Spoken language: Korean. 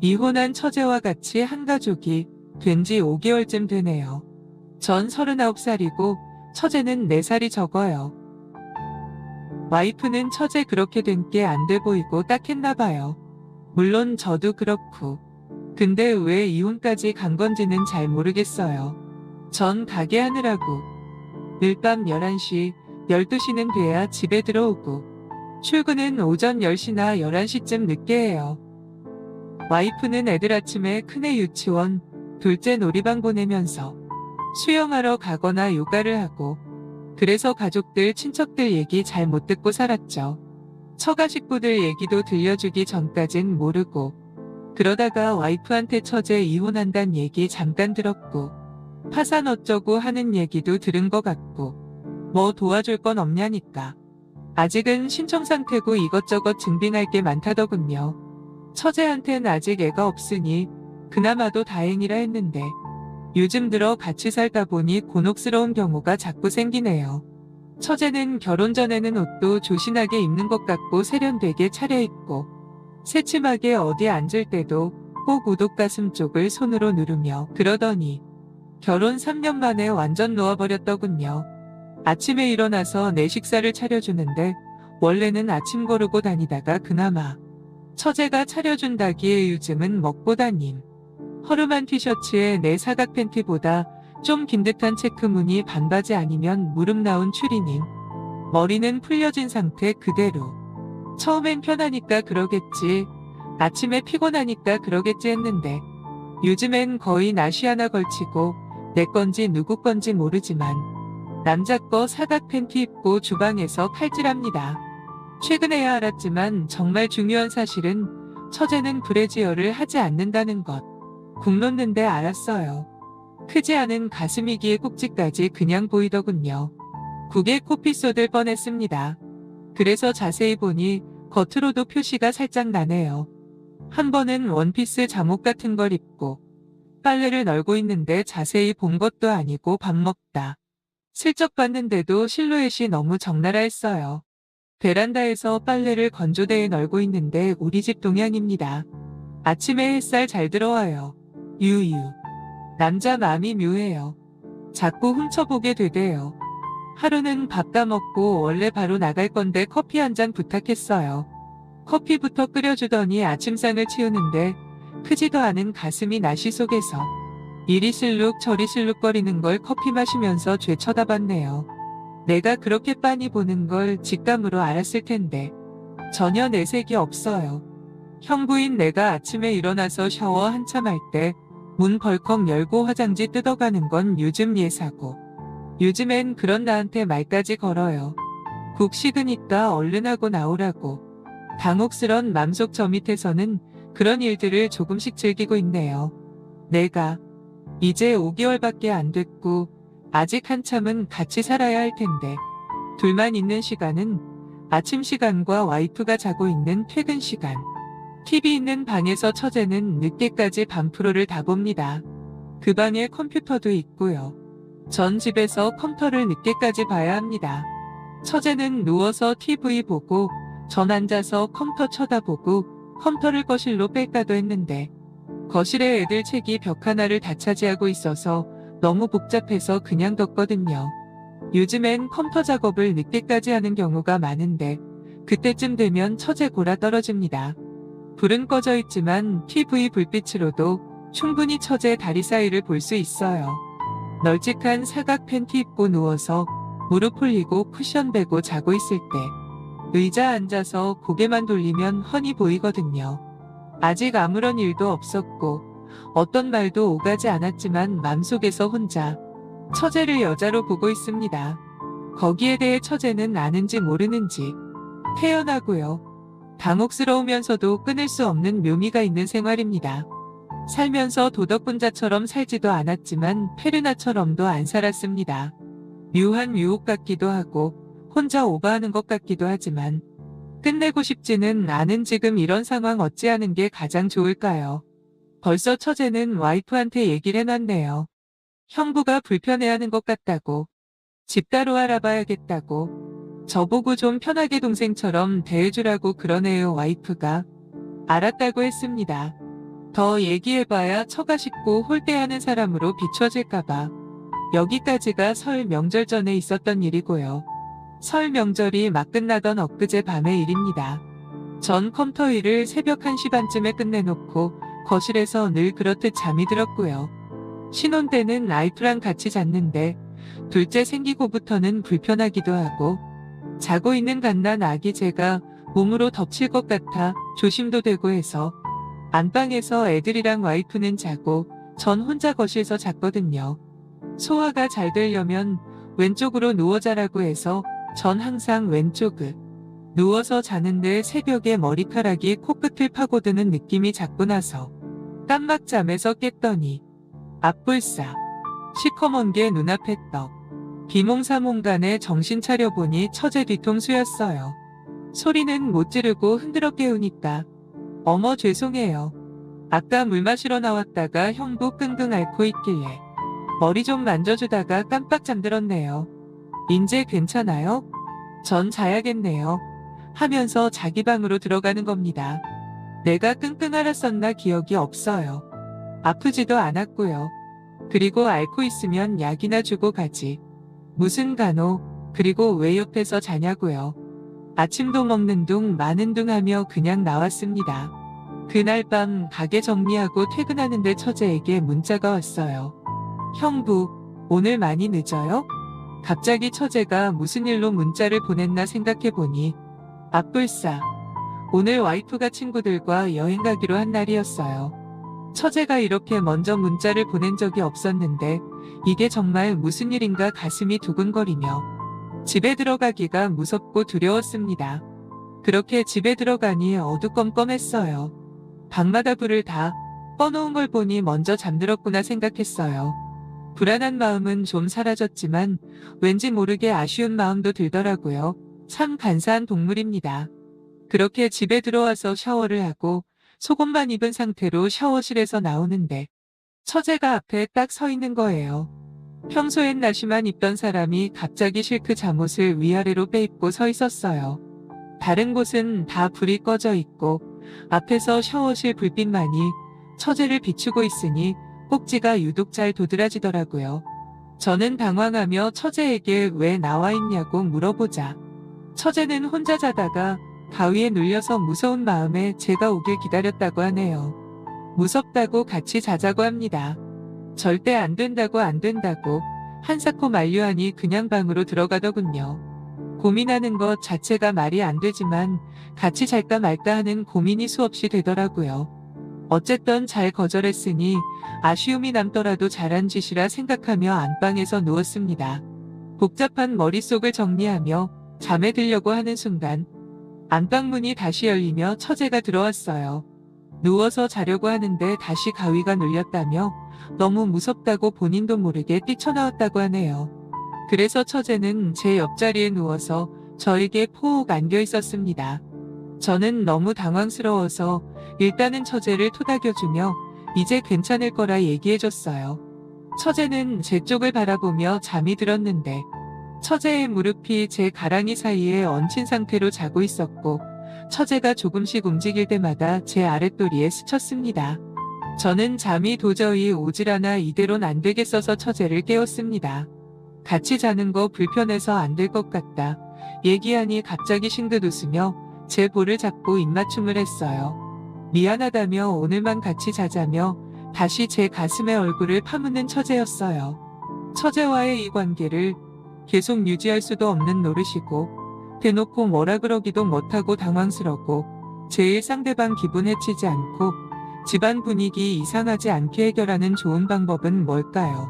이혼한 처제와 같이 한 가족이 된 지 5개월쯤 되네요. 전 39살이고 처제는 4살이 적어요. 와이프는 처제 그렇게 된 게 안 돼 보이고 딱했나 봐요. 물론 저도 그렇고. 근데 왜 이혼까지 간 건지는 잘 모르겠어요. 전 가게 하느라고 늘밤 11시, 12시는 돼야 집에 들어오고 출근은 오전 10시나 11시쯤 늦게 해요. 와이프는 애들 아침에 큰애 유치원, 둘째 놀이방 보내면서 수영하러 가거나 요가를 하고 그래서 가족들, 친척들 얘기 잘 못 듣고 살았죠. 처가 식구들 얘기도 들려주기 전까진 모르고 그러다가 와이프한테 처제 이혼한단 얘기 잠깐 들었고 파산 어쩌고 하는 얘기도 들은 것 같고 뭐 도와줄 건 없냐니까. 아직은 신청 상태고 이것저것 증빙할 게 많다더군요. 처제한텐 아직 애가 없으니 그나마도 다행이라 했는데 요즘 들어 같이 살다 보니 곤혹스러운 경우가 자꾸 생기네요. 처제는 결혼 전에는 옷도 조신하게 입는 것 같고 세련되게 차려입고 새침하게 어디 앉을 때도 꼭 우독가슴 쪽을 손으로 누르며 그러더니 결혼 3년 만에 완전 놓아버렸더군요. 아침에 일어나서 내 식사를 차려주는데 원래는 아침 거르고 다니다가 그나마 처제가 차려준다기에 요즘은 먹고 다님. 허름한 티셔츠에 내 사각 팬티보다 좀 긴 듯한 체크무늬 반바지 아니면 무릎 나온 추리닝. 머리는 풀려진 상태 그대로. 처음엔 편하니까 그러겠지. 아침에 피곤하니까 그러겠지 했는데 요즘엔 거의 나시 하나 걸치고 내 건지 누구 건지 모르지만 남자 거 사각 팬티 입고 주방에서 칼질합니다. 최근에야 알았지만 정말 중요한 사실은 처제는 브래지어를 하지 않는다는 것. 국 놓는데 알았어요. 크지 않은 가슴이기에 꼭지까지 그냥 보이더군요. 국에 코피 쏟을 뻔했습니다. 그래서 자세히 보니 겉으로도 표시가 살짝 나네요. 한 번은 원피스 잠옷 같은 걸 입고 빨래를 널고 있는데 자세히 본 것도 아니고 밥 먹다. 슬쩍 봤는데도 실루엣이 너무 적나라 했어요. 베란다에서 빨래를 건조대에 널고 있는데 우리 집 동향입니다. 아침에 햇살 잘 들어와요. 유유. 남자 마음이 묘해요. 자꾸 훔쳐보게 되대요. 하루는 밥 다 먹고 원래 바로 나갈 건데 커피 한 잔 부탁했어요. 커피부터 끓여주더니 아침상을 치우는데 크지도 않은 가슴이 나시 속에서 이리 실룩 저리 실룩거리는 걸 커피 마시면서 죄 쳐다봤네요. 내가 그렇게 빤히 보는 걸 직감으로 알았을 텐데 전혀 내색이 없어요. 형부인 내가 아침에 일어나서 샤워 한참 할 때 문 벌컥 열고 화장지 뜯어가는 건 요즘 예사고 요즘엔 그런 나한테 말까지 걸어요. 국 식으니까 얼른 하고 나오라고. 당혹스런 맘속 저 밑에서는 그런 일들을 조금씩 즐기고 있네요. 내가 이제 5개월밖에 안 됐고 아직 한참은 같이 살아야 할 텐데 둘만 있는 시간은 아침 시간과 와이프가 자고 있는 퇴근 시간. TV 있는 방에서 처제는 늦게까지 밤프로를 다 봅니다. 그 방에 컴퓨터도 있고요. 전 집에서 컴퓨터를 늦게까지 봐야 합니다. 처제는 누워서 TV 보고 전 앉아서 컴퓨터 쳐다보고 컴퓨터를 거실로 뺄까도 했는데 거실에 애들 책이 벽 하나를 다 차지하고 있어서 너무 복잡해서 그냥 뒀거든요. 요즘엔 컴퓨터 작업을 늦게까지 하는 경우가 많은데 그때쯤 되면 처제 골아 떨어집니다. 불은 꺼져 있지만 TV 불빛으로도 충분히 처제 다리 사이를 볼 수 있어요. 널찍한 사각 팬티 입고 누워서 무릎 올리고 쿠션 베고 자고 있을 때 의자 앉아서 고개만 돌리면 훤히 보이거든요. 아직 아무런 일도 없었고 어떤 말도 오가지 않았지만 맘속에서 혼자 처제를 여자로 보고 있습니다. 거기에 대해 처제는 아는지 모르는지 태연하고요. 당혹스러우면서도 끊을 수 없는 묘미가 있는 생활입니다. 살면서 도덕분자처럼 살지도 않았지만 페르나처럼도 안 살았습니다. 묘한 유혹 같기도 하고 혼자 오버하는 것 같기도 하지만 끝내고 싶지는 않은 지금 이런 상황 어찌하는 게 가장 좋을까요? 벌써 처제는 와이프한테 얘기를 해놨네요. 형부가 불편해하는 것 같다고. 집 따로 알아봐야겠다고. 저보고 좀 편하게 동생처럼 대해주라고 그러네요 와이프가. 알았다고 했습니다. 더 얘기해봐야 처가 식구 홀대하는 사람으로 비춰질까봐. 여기까지가 설 명절 전에 있었던 일이고요. 설 명절이 막 끝나던 엊그제 밤의 일입니다. 전 컴퓨터 일을 새벽 1시 반쯤에 끝내놓고 거실에서 늘 그렇듯 잠이 들었고요. 신혼 때는 와이프랑 같이 잤는데 둘째 생기고부터는 불편하기도 하고 자고 있는 갓난 아기 제가 몸으로 덮칠 것 같아 조심도 되고 해서 안방에서 애들이랑 와이프는 자고 전 혼자 거실에서 잤거든요. 소화가 잘 되려면 왼쪽으로 누워 자라고 해서 전 항상 왼쪽을 누워서 자는데 새벽에 머리카락이 코끝을 파고드는 느낌이 자꾸 나서 깜막 잠에서 깼더니 앞불싸 시커먼 게 눈앞에 떡. 비몽사몽간에 정신 차려보니 처제 뒤통수였어요. 소리는 못 지르고 흔들어 깨우니까 어머 죄송해요. 아까 물 마시러 나왔다가 형부 끙끙 앓고 있길래 머리 좀 만져주다가 깜빡 잠들었네요. 인제 괜찮아요? 전 자야겠네요. 하면서 자기 방으로 들어가는 겁니다. 내가 끙끙 앓았었나 기억이 없어요. 아프지도 않았고요. 그리고 앓고 있으면 약이나 주고 가지. 무슨 간호, 그리고 왜 옆에서 자냐고요. 아침도 먹는 둥 마는 둥 하며 그냥 나왔습니다. 그날 밤 가게 정리하고 퇴근하는데 처제에게 문자가 왔어요. 형부, 오늘 많이 늦어요? 갑자기 처제가 무슨 일로 문자를 보냈나 생각해보니 앞불싸 오늘 와이프가 친구들과 여행 가기로 한 날이었어요. 처제가 이렇게 먼저 문자를 보낸 적이 없었는데 이게 정말 무슨 일인가 가슴이 두근거리며 집에 들어가기가 무섭고 두려웠습니다. 그렇게 집에 들어가니 어두컴컴했어요. 방마다 불을 다 꺼놓은 걸 보니 먼저 잠들었구나 생각했어요. 불안한 마음은 좀 사라졌지만 왠지 모르게 아쉬운 마음도 들더라고요. 참 간사한 동물입니다. 그렇게 집에 들어와서 샤워를 하고 속옷만 입은 상태로 샤워실에서 나오는데 처제가 앞에 딱 서 있는 거예요. 평소엔 나시만 입던 사람이 갑자기 실크 잠옷을 위아래로 빼입고 서 있었어요. 다른 곳은 다 불이 꺼져 있고 앞에서 샤워실 불빛만이 처제를 비추고 있으니 꼭지가 유독 잘 도드라지더라고요. 저는 당황하며 처제에게 왜 나와 있냐고 물어보자 처제는 혼자 자다가 가위에 눌려서 무서운 마음에 제가 오길 기다렸다고 하네요. 무섭다고 같이 자자고 합니다. 절대 안 된다고 한사코 만류하니 그냥 방으로 들어가더군요. 고민하는 것 자체가 말이 안 되지만 같이 잘까 말까 하는 고민이 수없이 되더라고요. 어쨌든 잘 거절했으니 아쉬움이 남더라도 잘한 짓이라 생각하며 안방에서 누웠습니다. 복잡한 머릿속을 정리하며 잠에 들려고 하는 순간 안방문이 다시 열리며 처제가 들어왔어요. 누워서 자려고 하는데 다시 가위가 눌렸다며 너무 무섭다고 본인도 모르게 뛰쳐나왔다고 하네요. 그래서 처제는 제 옆자리에 누워서 저에게 포옥 안겨 있었습니다. 저는 너무 당황스러워서 일단은 처제를 토닥여주며 이제 괜찮을 거라 얘기해줬어요. 처제는 제 쪽을 바라보며 잠이 들었는데 처제의 무릎이 제 가랑이 사이에 얹힌 상태로 자고 있었고 처제가 조금씩 움직일 때마다 제 아랫도리에 스쳤습니다. 저는 잠이 도저히 오질 않아 이대로는 안 되겠어서 처제를 깨웠습니다. 같이 자는 거 불편해서 안 될 것 같다. 얘기하니 갑자기 싱긋 웃으며 제 볼을 잡고 입맞춤을 했어요. 미안하다며 오늘만 같이 자자며 다시 제 가슴에 얼굴을 파묻는 처제였어요. 처제와의 이 관계를 계속 유지할 수도 없는 노릇이고 대놓고 뭐라 그러기도 못하고 당황스럽고 제일 상대방 기분 해치지 않고 집안 분위기 이상하지 않게 해결하는 좋은 방법은 뭘까요?